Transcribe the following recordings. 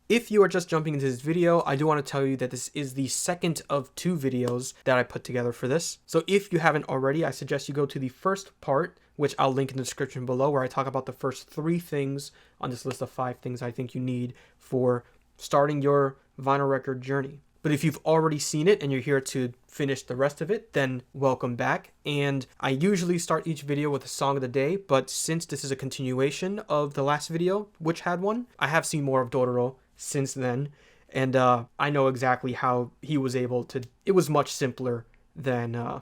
If you are just jumping into this video, I do want to tell you that this is the second of 2 videos that I put together for this. So if you haven't already, I suggest you go to the first part, which I'll link in the description below, where I talk about the first 3 things on this list of 5 things I think you need for starting your vinyl record journey. But if you've already seen it and you're here to finish the rest of it, then welcome back. And I usually start each video with a song of the day, but since this is a continuation of the last video, which had one, I have seen more of Dororo since then, and I know exactly how he was able to. It was much simpler than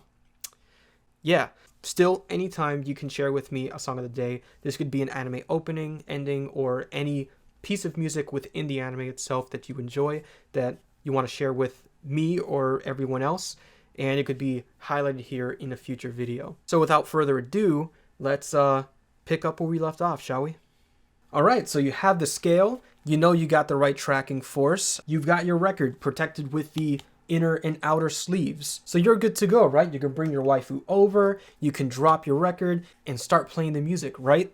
still, anytime you can share with me a song of the day. This could be an anime opening, ending, or any piece of music within the anime itself that you enjoy, that you want to share with me or everyone else, and it could be highlighted here in a future video. So without further ado, let's pick up where we left off, shall we? Alright, so you have the scale, you know you got the right tracking force, you've got your record protected with the inner and outer sleeves. So you're good to go, right? You can bring your waifu over, you can drop your record, and start playing the music, right?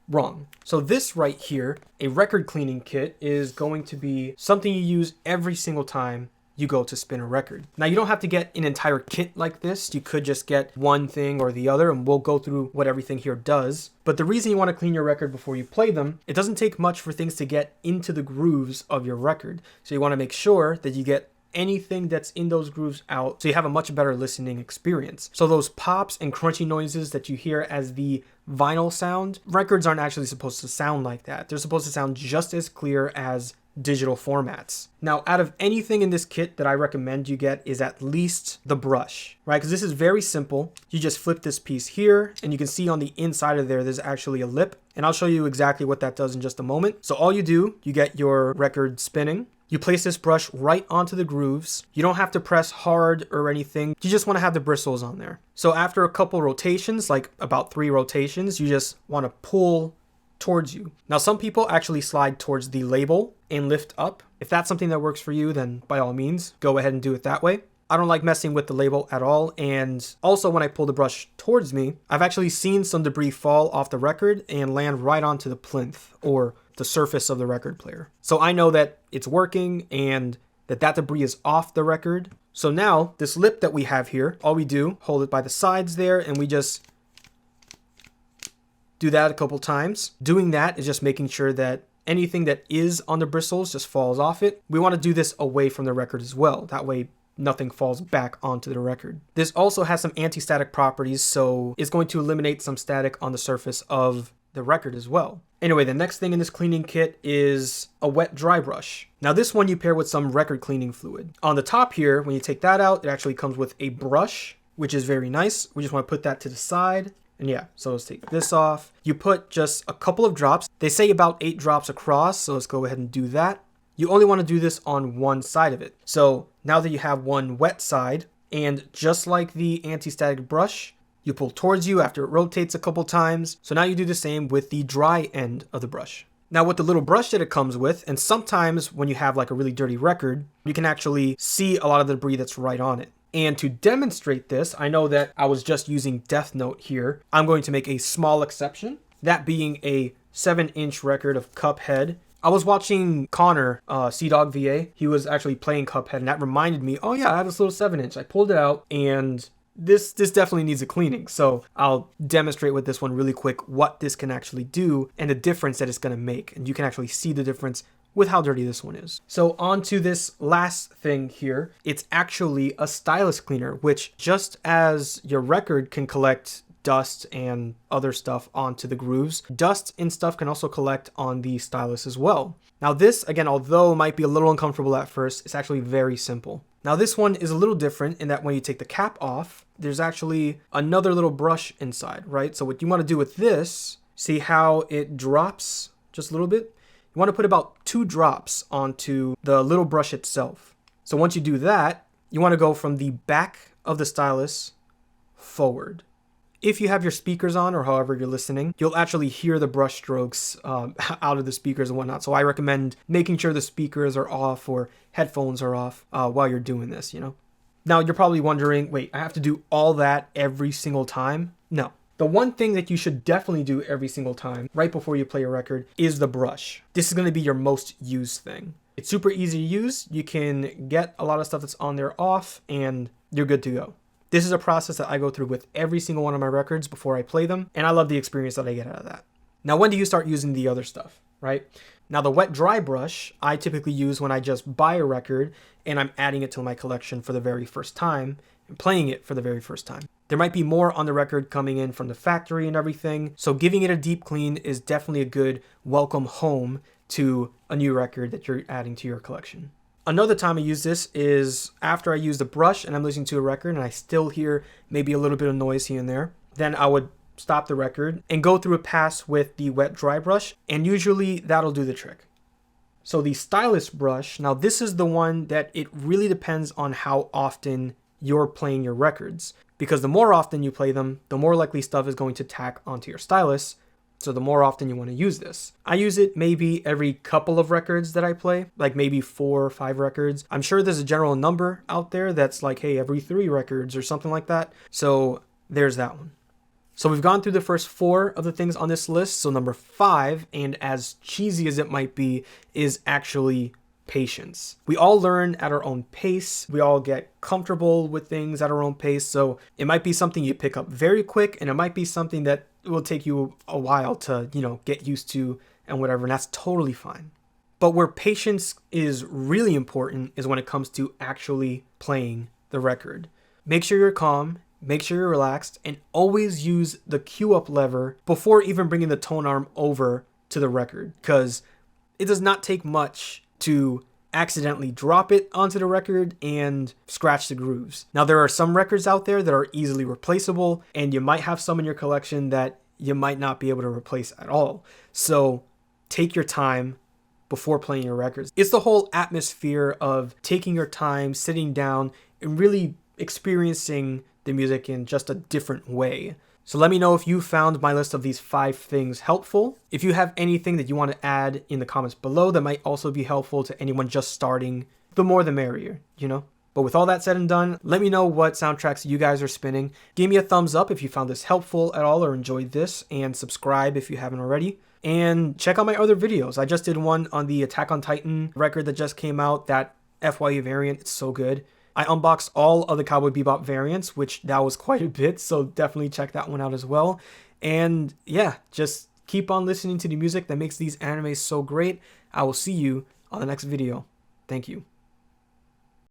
Wrong. So this right here, a record cleaning kit, is going to be something you use every single time you go to spin a record. Now, you don't have to get an entire kit like this. You could just get one thing or the other, and we'll go through what everything here does. But the reason you want to clean your record before you play them, it doesn't take much for things to get into the grooves of your record. So you want to make sure that you get anything that's in those grooves out, so you have a much better listening experience. So those pops and crunchy noises that you hear as the vinyl sound, records aren't actually supposed to sound like that. They're supposed to sound just as clear as digital formats. Now, out of anything in this kit that I recommend you get is at least the brush, right? Because this is very simple. You just flip this piece here, and you can see on the inside of there's actually a lip, and I'll show you exactly what that does in just a moment. So all you do, you get your record spinning. You place this brush right onto the grooves. You don't have to press hard or anything. You just want to have the bristles on there. So after a couple rotations, like about 3 rotations, you just want to pull towards you. Now, some people actually slide towards the label and lift up. If that's something that works for you, then by all means, go ahead and do it that way. I don't like messing with the label at all. And also, when I pull the brush towards me, I've actually seen some debris fall off the record and land right onto the plinth or the surface of the record player. So I know that it's working and that debris is off the record. So now this lip that we have here, all we do, hold it by the sides there, and we just do that a couple times. Doing that is just making sure that anything that is on the bristles just falls off it. We want to do this away from the record as well. That way nothing falls back onto the record. This also has some anti-static properties, so it's going to eliminate some static on the surface of the record as well. Anyway, the next thing in this cleaning kit is a wet dry brush. Now this one you pair with some record cleaning fluid. On the top here, when you take that out, it actually comes with a brush, which is very nice. We just want to put that to the side. And yeah, so let's take this off. You put just a couple of drops. They say about 8 drops across, so let's go ahead and do that. You only want to do this on one side of it. So now that you have one wet side, and just like the anti-static brush, you pull towards you after it rotates a couple times. So now you do the same with the dry end of the brush. Now with the little brush that it comes with, and sometimes when you have like a really dirty record, you can actually see a lot of the debris that's right on it. And to demonstrate this, I know that I was just using Death Note here. I'm going to make a small exception, that being a 7-inch record of Cuphead. I was watching Connor, C-Dog VA. He was actually playing Cuphead, and that reminded me, oh yeah, I have this little 7-inch. I pulled it out, and this definitely needs a cleaning. So I'll demonstrate with this one really quick what this can actually do and the difference that it's going to make. And you can actually see the difference with how dirty this one is. So on to this last thing here. It's actually a stylus cleaner, which just as your record can collect dust and other stuff onto the grooves, dust and stuff can also collect on the stylus as well. Now this, again, although it might be a little uncomfortable at first, it's actually very simple. Now this one is a little different in that when you take the cap off, there's actually another little brush inside, right? So what you want to do with this, see how it drops just a little bit? You want to put about 2 drops onto the little brush itself. So once you do that, you want to go from the back of the stylus forward. If you have your speakers on or however you're listening, you'll actually hear the brush strokes out of the speakers and whatnot. So I recommend making sure the speakers are off or headphones are off while you're doing this, you know. Now you're probably wondering, wait, I have to do all that every single time? No. The one thing that you should definitely do every single time, right before you play a record, is the brush. This is going to be your most used thing. It's super easy to use. You can get a lot of stuff that's on there off, and you're good to go. This is a process that I go through with every single one of my records before I play them, and I love the experience that I get out of that. Now, when do you start using the other stuff, right? Now, the wet dry brush, I typically use when I just buy a record and I'm adding it to my collection for the very first time and playing it for the very first time. There might be more on the record coming in from the factory and everything, so giving it a deep clean is definitely a good welcome home to a new record that you're adding to your collection. Another time I use this is after I use the brush and I'm listening to a record and I still hear maybe a little bit of noise here and there. Then I would stop the record and go through a pass with the wet dry brush, and usually that'll do the trick. So the Stylus brush, now this is the one that it really depends on how often you're playing your records, because the more often you play them, the more likely stuff is going to tack onto your stylus. So the more often you want to use this. I use it maybe every couple of records that I play, like maybe 4 or 5 records. I'm sure there's a general number out there that's like, hey, every 3 records or something like that. So there's that one. So we've gone through the first 4 of the things on this list. So number 5, and as cheesy as it might be, is actually patience. We all learn at our own pace. We all get comfortable with things at our own pace. So it might be something you pick up very quick, and it might be something that will take you a while to, get used to and whatever, and that's totally fine. But where patience is really important is when it comes to actually playing the record. Make sure you're calm, make sure you're relaxed, and always use the cue up lever before even bringing the tone arm over to the record, because it does not take much to accidentally drop it onto the record and scratch the grooves. Now, there are some records out there that are easily replaceable, and you might have some in your collection that you might not be able to replace at all. So take your time before playing your records. It's the whole atmosphere of taking your time, sitting down, and really experiencing the music in just a different way. So let me know if you found my list of these 5 things helpful. If you have anything that you want to add in the comments below that might also be helpful to anyone just starting, the more the merrier, But with all that said and done, let me know what soundtracks you guys are spinning. Give me a thumbs up if you found this helpful at all or enjoyed this, and subscribe if you haven't already. And check out my other videos. I just did one on the Attack on Titan record that just came out, that FYE variant. It's so good. I unboxed all of the Cowboy Bebop variants, which that was quite a bit, so definitely check that one out as well. And yeah, just keep on listening to the music that makes these animes so great. I will see you on the next video. Thank you.